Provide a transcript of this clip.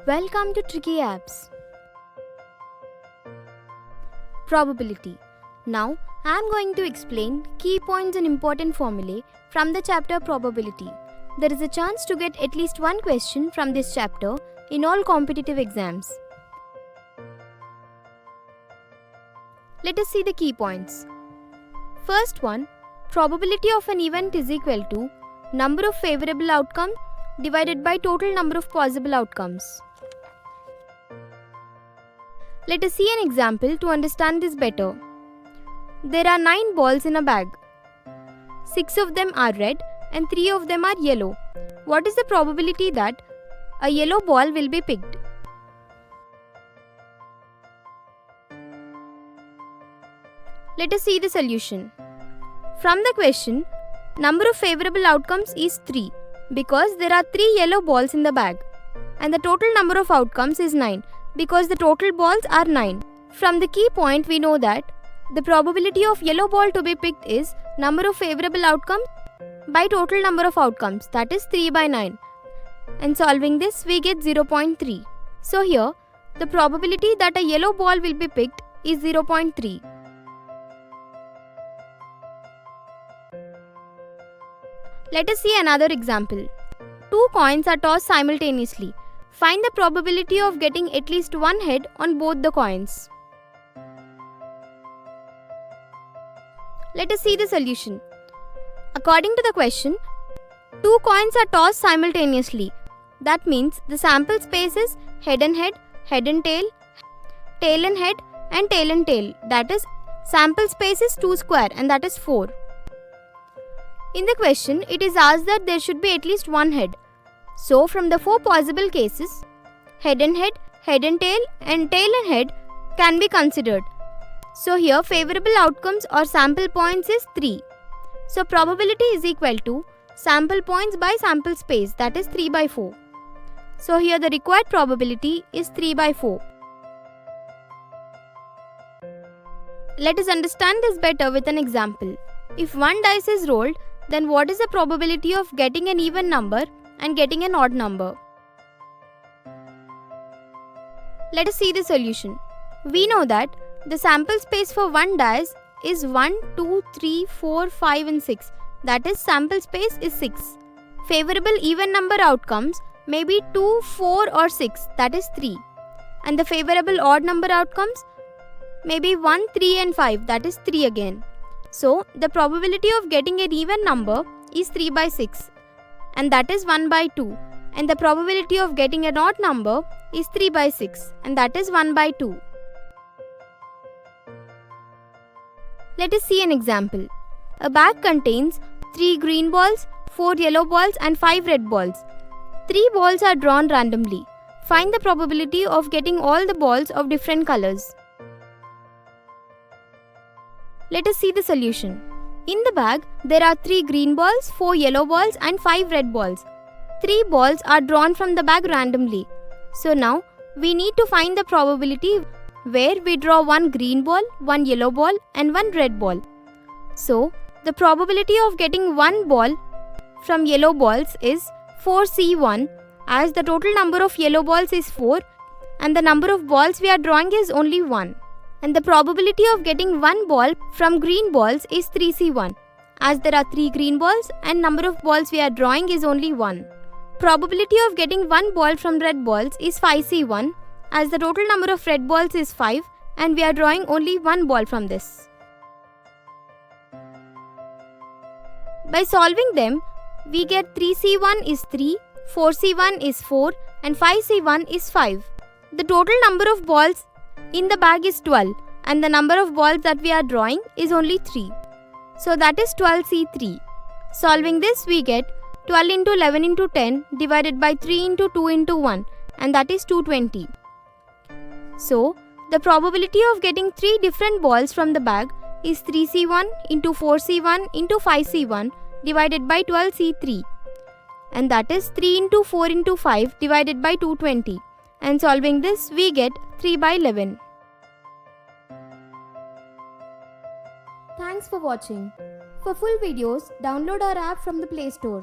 Welcome to Tricky Apps. Probability. Now, I am going to explain key points and important formulae from the chapter Probability. There is a chance to get at least one question from this chapter in all competitive exams. Let us see the key points. First one, probability of an event is equal to number of favorable outcomes divided by total number of possible outcomes. Let us see an example to understand this better. There are 9 balls in a bag. 6 of them are red and 3 of them are yellow. What is the probability that a yellow ball will be picked? Let us see the solution. From the question, number of favorable outcomes is 3 because there are 3 yellow balls in the bag, and the total number of outcomes is 9 because the total balls are 9. From the key point, we know that the probability of yellow ball to be picked is number of favorable outcomes by total number of outcomes, that is 3 by 9. And solving this, we get 0.3. So here, the probability that a yellow ball will be picked is 0.3. Let us see another example. 2 coins are tossed simultaneously. Find the probability of getting at least one head on both the coins. Let us see the solution. According to the question, 2 coins are tossed simultaneously. That means the sample space is head and head, head and tail and head, and tail and tail. That is, sample space is 2 square, and that is 4. In the question, it is asked that there should be at least one head. So, from the 4 possible cases, head and tail and head can be considered. So, here favorable outcomes or sample points is 3. So, probability is equal to sample points by sample space, that is 3 by 4. So, here the required probability is 3 by 4. Let us understand this better with an example. If one dice is rolled, then what is the probability of getting an even number and getting an odd number? Let us see the solution. We know that the sample space for one dice is 1, 2, 3, 4, 5 and 6. That is, sample space is 6. Favorable even number outcomes may be 2, 4 or 6, that is 3. And the favorable odd number outcomes may be 1, 3 and 5, that is 3 again. So, the probability of getting an even number is 3 by 6, and that is 1 by 2. And the probability of getting an odd number is 3 by 6, and that is 1 by 2. Let us see an example. A bag contains 3 green balls, 4 yellow balls and 5 red balls. 3 balls are drawn randomly. Find the probability of getting all the balls of different colors. Let us see the solution. In the bag, there are 3 green balls, 4 yellow balls and 5 red balls. 3 balls are drawn from the bag randomly. So now, we need to find the probability where we draw 1 green ball, 1 yellow ball and 1 red ball. So, the probability of getting 1 ball from yellow balls is 4C1, as the total number of yellow balls is 4 and the number of balls we are drawing is only 1. And the probability of getting 1 ball from green balls is 3C1, as there are 3 green balls and number of balls we are drawing is only 1. Probability of getting 1 ball from red balls is 5C1, as the total number of red balls is 5 and we are drawing only 1 ball from this. By solving them, we get 3C1 is 3, 4C1 is 4 and 5C1 is 5. The total number of balls in the bag is 12 and the number of balls that we are drawing is only 3. So that is 12C3. Solving this, we get 12 into 11 into 10 divided by 3 into 2 into 1, and that is 220. So the probability of getting 3 different balls from the bag is 3C1 into 4C1 into 5C1 divided by 12C3, and that is 3 into 4 into 5 divided by 220. And solving this, we get 3 by 11. Thanks for watching. For full videos, download our app from the Play Store.